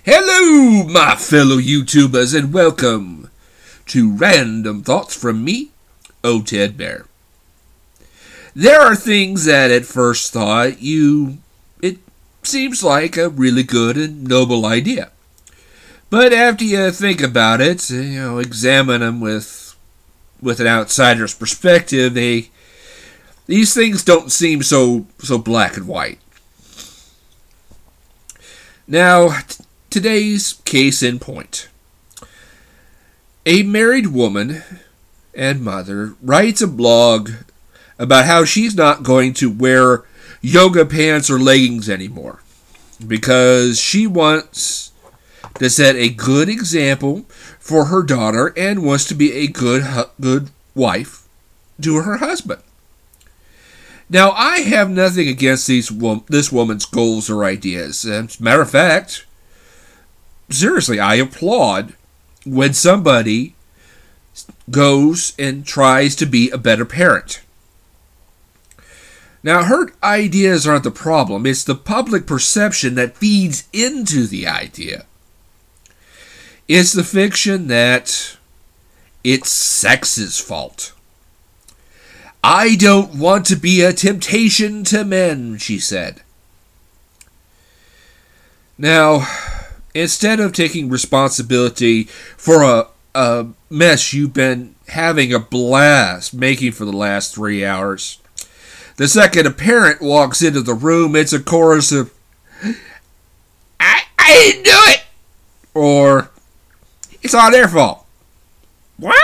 Hello, my fellow YouTubers, and welcome to Random Thoughts from me, O. Ted Bear. There are things that at first thought it seems like a really good and noble idea. But after you think about it, examine them with an outsider's perspective, these things don't seem so black and white. Now, today's case in point. A married woman and mother writes a blog about how she's not going to wear yoga pants or leggings anymore because she wants to set a good example for her daughter and wants to be a good wife to her husband. Now, I have nothing against this woman's goals or ideas. As a matter of fact, seriously, I applaud when somebody goes and tries to be a better parent. Now, her ideas aren't the problem. It's the public perception that feeds into the idea. It's the fiction that it's sex's fault. I don't want to be a temptation to men, she said. Now, instead of taking responsibility for a mess you've been having a blast making for the last 3 hours, the second a parent walks into the room, it's a chorus of, I didn't do it! Or, it's all their fault. What?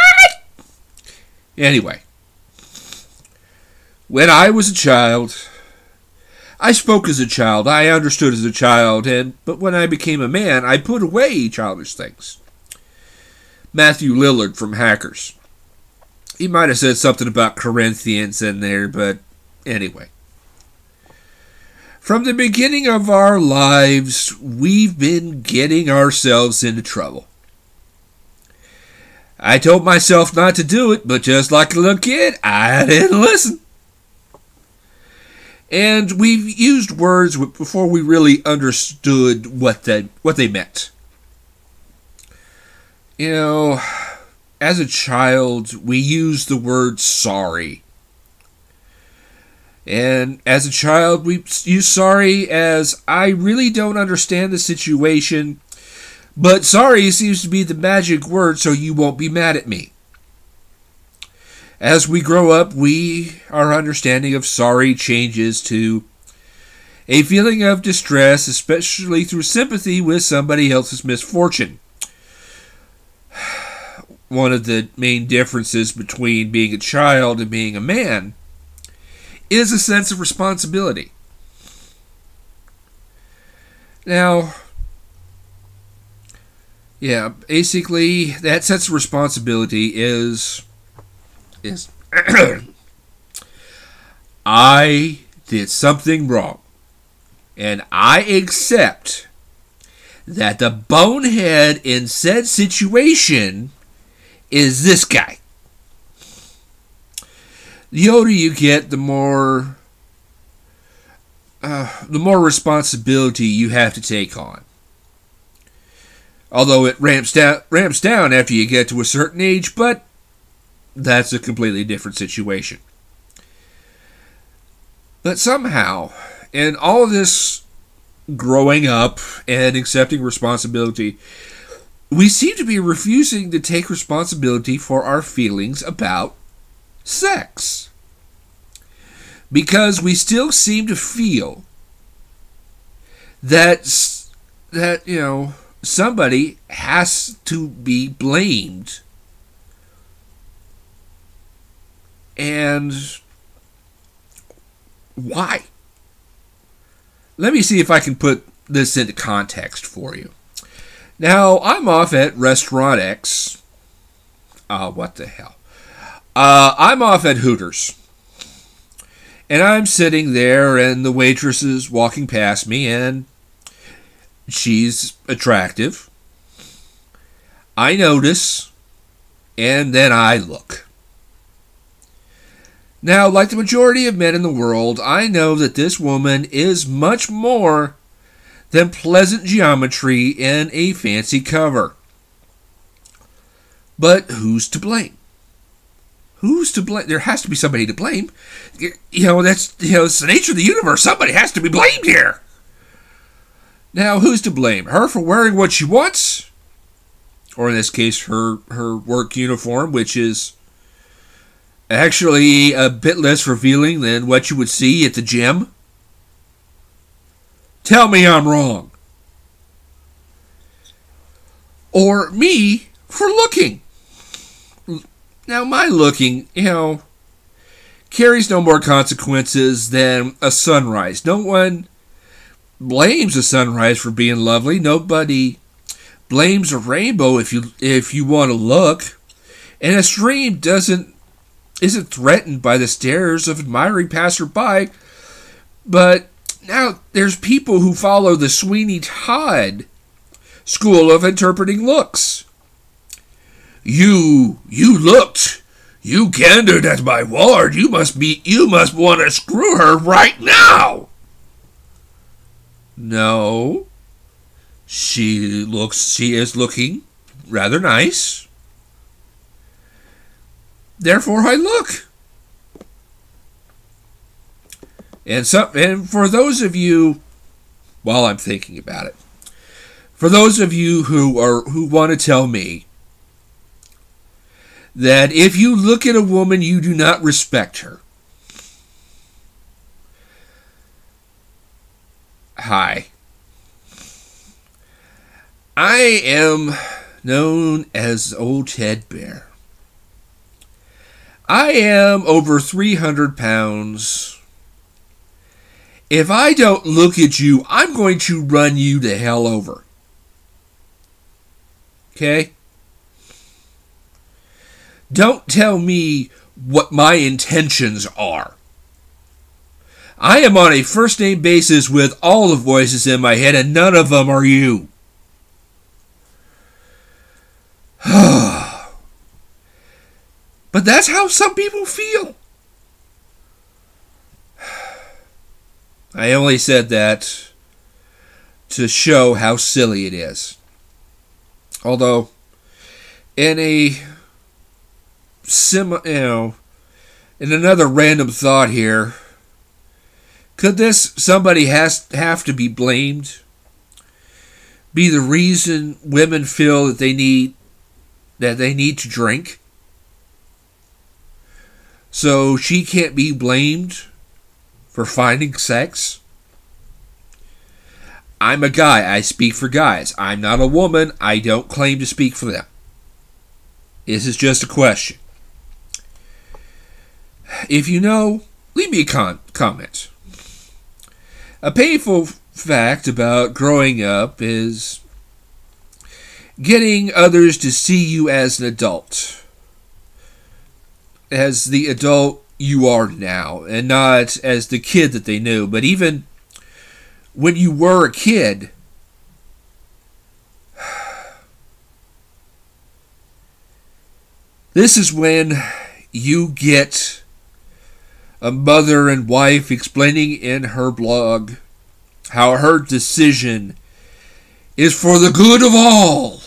Anyway. When I was a child, I spoke as a child, I understood as a child, but when I became a man, I put away childish things. Matthew Lillard from Hackers. He might have said something about Corinthians in there, but anyway. From the beginning of our lives, we've been getting ourselves into trouble. I told myself not to do it, but just like a little kid, I didn't listen. And we've used words before we really understood what they meant. As a child, we used the word sorry. And as a child, we used sorry as, I really don't understand the situation, but sorry seems to be the magic word, so you won't be mad at me. As we grow up, our understanding of sorry changes to a feeling of distress, especially through sympathy with somebody else's misfortune. One of the main differences between being a child and being a man is a sense of responsibility. Now, basically, that sense of responsibility is I did something wrong, and I accept that the bonehead in said situation is this guy. The older you get, the more responsibility you have to take on. Although it ramps down after you get to a certain age, but that's a completely different situation. But somehow, in all of this growing up and accepting responsibility, we seem to be refusing to take responsibility for our feelings about sex. Because we still seem to feel that somebody has to be blamed. And why? Let me see if I can put this into context for you. Now, I'm off at Restaurant X. What the hell? I'm off at Hooters. And I'm sitting there, and the waitress is walking past me, and she's attractive. I notice, and then I look. Now, like the majority of men in the world, I know that this woman is much more than pleasant geometry in a fancy cover. But who's to blame? Who's to blame? There has to be somebody to blame. It's the nature of the universe. Somebody has to be blamed here. Now, who's to blame? Her for wearing what she wants? Or in this case, her work uniform, which is actually a bit less revealing than what you would see at the gym? Tell me I'm wrong. Or me for looking. Now, my looking, carries no more consequences than a sunrise. No one blames a sunrise for being lovely. Nobody blames a rainbow if you want to look. And a stream isn't threatened by the stares of admiring passerby. But now there's people who follow the Sweeney Todd school of interpreting looks. You looked. You gandered at my ward. You must want to screw her right now. No. She is looking rather nice. Therefore I look. And for those of you, while I'm thinking about it, for those of you who want to tell me that if you look at a woman, you do not respect her. Hi. I am known as Old Ted Bear. I am over 300 pounds. If I don't look at you, I'm going to run you the hell over. Okay? Don't tell me what my intentions are. I am on a first-name basis with all the voices in my head, and none of them are you. But that's how some people feel. I only said that to show how silly it is. Although, in another random thought here, could this somebody have to be blamed be the reason women feel that they need to drink? So she can't be blamed for finding sex? I'm a guy. I speak for guys. I'm not a woman. I don't claim to speak for them. This is just a question. If you know, leave me a comment. A painful fact about growing up is getting others to see you as an adult. As the adult you are now, and not as the kid that they knew. But even when you were a kid, this is when you get a mother and wife explaining in her blog how her decision is for the good of all.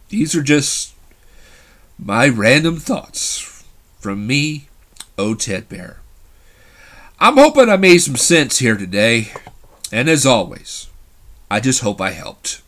These are just my random thoughts from me, Old Ted Bear. I'm hoping I made some sense here today, and as always, I just hope I helped.